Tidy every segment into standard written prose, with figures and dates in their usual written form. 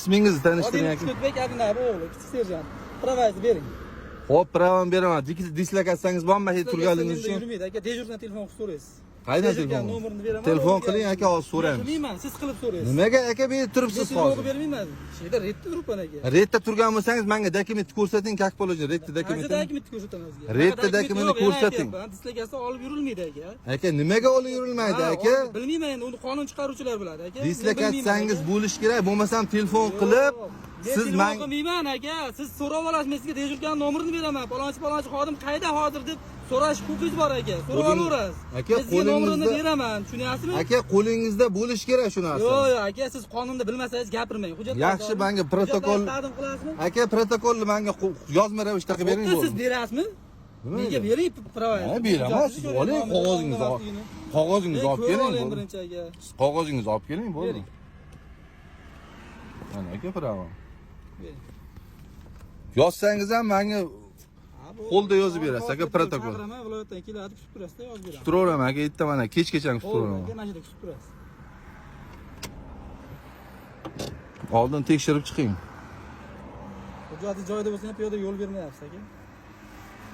İsmingizni tanishtiring aka. Kutbek Abinabov o'g'li, kichik serjant. Pravazni bering. Hop, pravam beraman. Dislokasiyangiz bormi? Turganingiz uchun. Yurmaydi aka, dejurdan telefon qilib so'raysiz. Qaydan telefon? Nomerini beraman. Telefon qiling aka, hozir so'raymiz. Bilmayman, siz qilib so'raysiz. Nimaga aka bu yerda turibsiz hozir? Bermayman. Shu yerda redda turibman aka. Redda turgan bo'lsangiz, menga dokumentni ko'rsating, как положено. Redda dokumentni. Dokumentni ko'rsataman sizga. Redda dokumentni ko'rsating. Dislokasiya olib yurilmaydi aka. Aka, nimaga olib yurilmaydi aka? Bilmayman endi, uni qonun chiqaruvchilar biladi aka. Dislokasiyangiz bo'lish kerak, bo'lmasam telefon qilib siz men qilmayman aka. Siz so'rab olasiz, men sizga dejurgan nomerini beraman. Palonchi xodim qayda hozir deb so'rash huquqingiz bor aka. So'rab olaverasiz. Aka, nomerini beraman, tushunyapsizmi? Aka, qo'lingizda bo'lish kerak shu narsa. Yo'q, aka, siz qonunda bilmasangiz gapirmang. Hujjatlar yaxshi, menga protokol taqdim qilasizmi? aka, protokolni menga yozma ravishda qilib bering bo'ldi. Siz berasizmi? Menga bering prava. Ha, beraman. Siz oling, qog'ozingizni olib. Qog'ozingizni olib keling. Birinchi aka. Qog'ozingizni olib keling, bo'ldi. Mana aka, prava. Yozsangiz ham menga qo'lda yozib berasiz aka, protokol. Viloyatdan keladi, kutib turasiz, yozib beraman. Turaveraman aka, erta mana kechgacha kutib turaman. Aka, mana yerda kutib turasiz. Oldin tekshirib chiqing. Hujjati joyida bo'lsa ham piyoda yo'l bermayapsiz aka.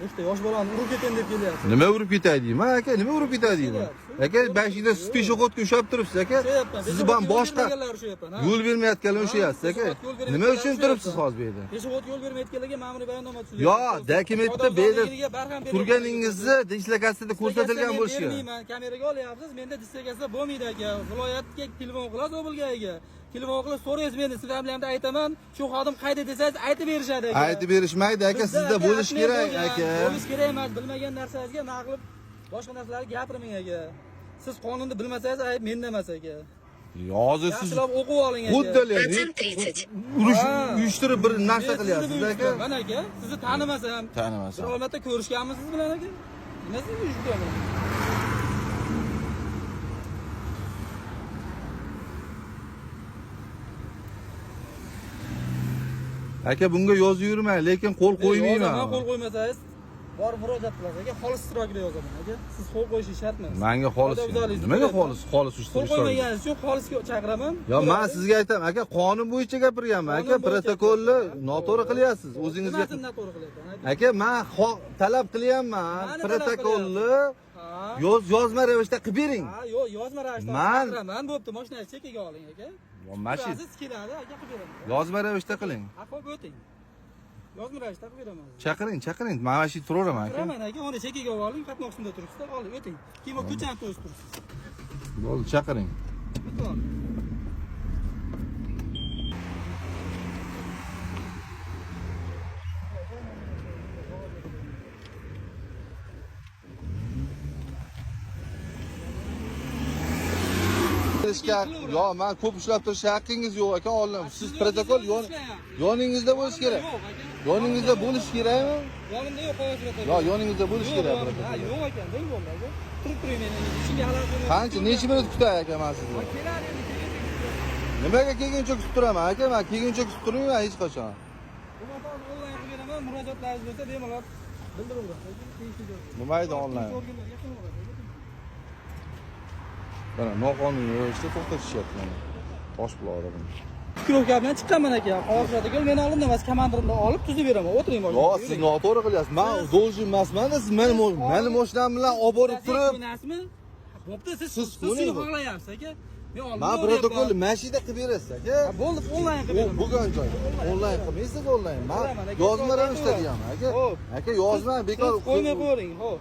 Ikkita yosh bolani urib ketayin deb kelyapsiz. Nima urib ketay deyman aka, nima urib ketay deyman. Aka, bashingda siz peshobodga ushab turibsiz aka. Siz bilan boshqa yo'l bermayotganlar o'shayapsiz aka. Nima uchun turibsiz hozir bu yerda? Peshobod yo'l bermayotganlarga ma'muriy bayonnoma tuzilgan. Yo, dokumentda bu yerda turganingizni dislokasiyada ko'rsatilgan bo'lishi kerak. Men kameraga olyapsiz, menda dislokasiya bo'lmaydi aka. Viloyatga telefon qilasiz o'bilganiga. Telefon qilib so'raysiz, men sizlar bilan aytaman, shu xodim qayda desangiz aytib berishadi aka. Aytib berishmaydi aka, sizda bo'lish kerak aka. Bo'lish kerak emas, bilmagan narsangizga nima qilib boshqa narsalarga gapirmang aka. Siz qonunni bilmasangiz ayb menda emas aka. Hozir siz o'qib oling aka. Xuddalik urush uyushtirib bir narsa qilyapsiz aka. Mana aka, sizni tanimasam. Bir omatda ko'rishganmiz siz bilan aka. Nima siz uyushtirasiz? Aka, bunga yozib yurmang, lekin qo'l qo'ymayman. Men qo'l qo'ymasangiz, borib murojaat qilasiz aka. Xolis ishtirokida yozaman aka. Siz qo'l qo'yish shart emas. Menga xolis. Nimaga xolis? Xolis qo'l qo'ymaganingiz uchun xolisga chaqiraman. Yo, men sizga aytaman aka, qonun bo'yicha gapirganman aka, protokolni noto'g'ri qilyapsiz. O'zingizga noto'g'ri qilyapman. Aka, men talab qilyapman, protokolni yozma ravishda qilib bering. Ha, yo'q, yozma ravishda chaqiraman. Bo'pti, mashinangizni chekkaga oling aka. Mashina siz keladi aka, qilib beraman. Yozma ravishda qiling. Ha, xo'p, o'ting. Yozma ravishda qilib beraman. Chaqiring. Men mana shu turaveraman aka. Beraman aka, uni chekkaga oling, qatnoq qismida turibsiz, oling, o'ting. Keyin ko'chani to'sib turibsiz. Bo'ldi, chaqiring. Yo, men ko'p ushlab turish haqqingiz yo'q aka, olim. Siz protokol yoningizda bo'lish kerak. Yoningizda bo'lish kerakmi? Yonimda yo'q, qog'oz protokol. Yo, yoningizda bo'lish kerak. Ha, yo'q ekan, deng bo'ldi aka. Turib turing men endi. Ishimga halol qilib. Qancha, necha minut kutay aka men sizni? Keladi endi, Nimaga kelguncha kutib turaman aka? Men kelguncha kutib turmayman hech qachon. Onlayn qilib beraman, murojaatlaringiz bo'lsa bemalol bildiraveraman. Nima edi onlayn? Mana noqonuniy ravishda to'xtatishyapti mana. Toshbuloqda buni. Kirovka bilan chiqqanman aka. Qog'oz protokol meni oldimda emas, komandirimni olib tuzib beraman. O'tiring boshqa. Yo, siz noto'g'ri qilyapsiz. Men do'lji emasman-da, siz meni mashinam bilan olib borib turib. Bo'pti, siz shuni xohlayapsiz aka. Men protokolni mashinada qilib berasiz aka. Bo'ldi, onlayn qilib beraman. Bo'lgan joy. Onlayn qilmaysiz, onlayn. Men yozma ravishda deyapman aka. Aka, yozma, bekor qo'ymay qo'ying, xo'p.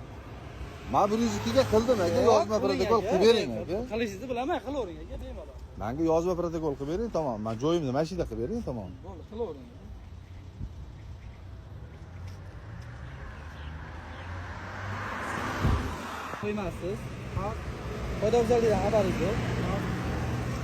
Men 102 ga qildim aka, yozma protokol qilib bering aka. Qilishingizni bilaman, qilavering aka, bemalol. Menga yozma protokol qilib bering, tamom. Men joyimni mashinada qilib bering, tamom. Bo'ldi, qilavering. Qo'ymasiz. Qoidabuzarlikdan xabaringiz yo'q.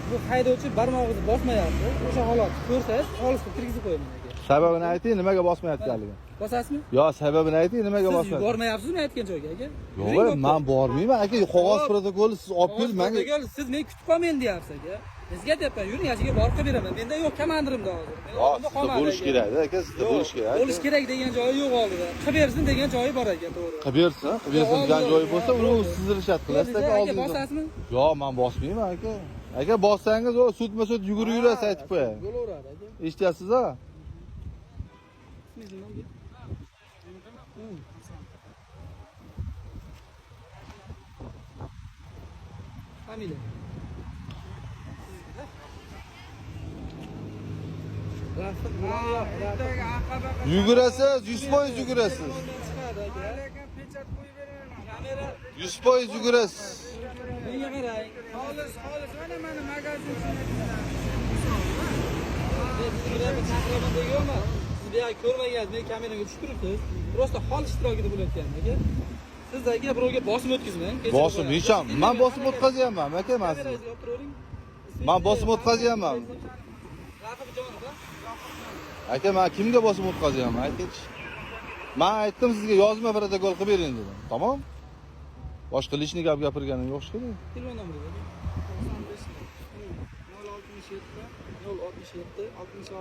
Bu haydovchi barmog'ingizni bosmayapti. O'sha holatni ko'rsangiz, xolis qilib kirgizib qo'yaman aka. Sababini ayting, nimaga bosmayotganligini. Bosasizmi? Yo, sababini ayting, nimaga Siz bosmayapsiz? bormayapsizmi aytgan joyga aka? Yo'q, men bormayman aka. Qog'oz protokoli siz olib kelib menga. Siz meni kutib qolmang deyapsiz aka. Sizga aytyapman, yuring, yashiga borib qilib beraman. Menda yo'q, komandirimda hozir. Sizda bo'lish kerak-da aka, sizda bo'lish kerak. Bo'lish kerak degan joyi yo'q oldida. Qilib bersin degan joyi bor aka, to'g'ri. Qilib bersin degan joyi bo'lsa, uni siz irshat qilasiz aka, oldingizda. Bosasizmi? Yo'q, men bosmayman aka. Aka, bossangiz, o sudma-sud yugurib yurasiz, aytib qo'yay. Bo'laveradi aka. eshityapsiz-a? Ismingiz nima? Familiya. Yugurasiz, 100% yugurasiz. 100% yugurasiz. Menga qarang. Xolis, mana magazin Siz bu yoqqa ko'rmagansiz, men kameraga tushib turibsiz. Просто hol ishtirokida bo'layotgan aka. Siz aka birovga bosim o'tkazmang. Bosim hech ham. Men bosim o'tkazyapman, aka, men sizga. Men bosim o'tkazyapman. Rafiqjonov, Aka, men kimga bosim o'tkazyapman? Aytingchi. Men aytdim sizga yozma protokol qilib bering dedim. Tamom? Boshqa lishni gap gapirganim yo'q shekilli. Telefon nomeri 067 66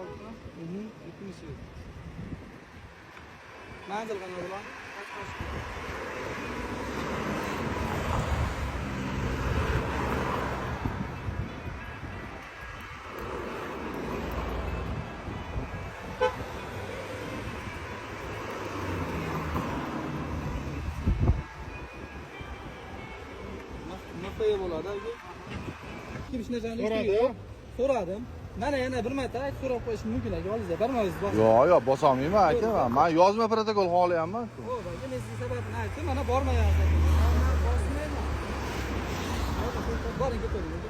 Manzil qanaqa bilan? Nafaya bo'ladi aka. Kim ishni joylashtiriyor? So'radim. Mana yana bir marta aytib so'rab qo'yish mumkin aka, olingizlar. Barmoqingiz bosing. Yo'q, bosolmayman aka. Men yozma protokol xohlayapman. Xo'p, aka, men sizga sababini aytdim. Mana bormayapsiz. Bosmayman. Boring, ketavering.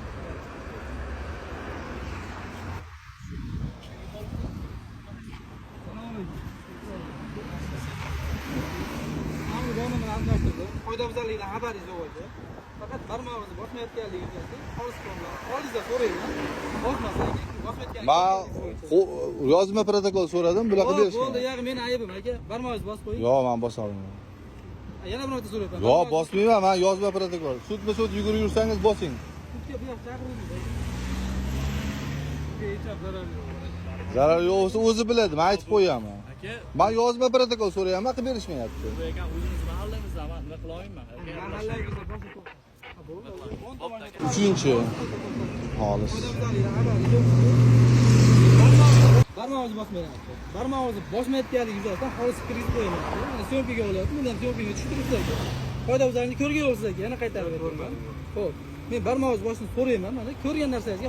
Qoidabuzarlikdan xabaringiz yo'q aka. Faqat barmog'ingizni bosmayotganligingizni xolisdan so'rayman. Bosmasa aka, bosmayotganingizni. Men yozma protokol so'radim, bularga berishgan. Bo'ldi, ya'ni meni aybim aka. Barmog'ingizni bosib qo'ying. Yo'q, men bosolmayman. Yana bir marta so'rayapman. Yo'q, bosmayman, men yozma protokol. Sudma-sud yugurib yursangiz bosing. Sudga bu yoqqa chaqiruvdingiz. Hech zarar yo'q. Zarar yo'q bo'lsa o'zi biladi, men aytib qo'yaman. Men yozma protokol so'rayapman, qilib berishmayapti. Bu ekan o'zingiz mahallangizda nima qila olmayman. Mahallangizda bosib qo'ying. Uchinchi xolis. Barmog'ingizni bosmayapti. Barmog'ingizni bosmayotganligi yuzasidan xolis fikringizni qo'yaman. Mana syomkaga olyapti, men ham syomkaga tushtiribsiz aka. Qoidabuzarlikni ko'rgan bo'lsangiz aka, yana qaytarib beraman. Xo'p, men barmog'ingizni bosishni so'rayman. Mana ko'rgan narsangizga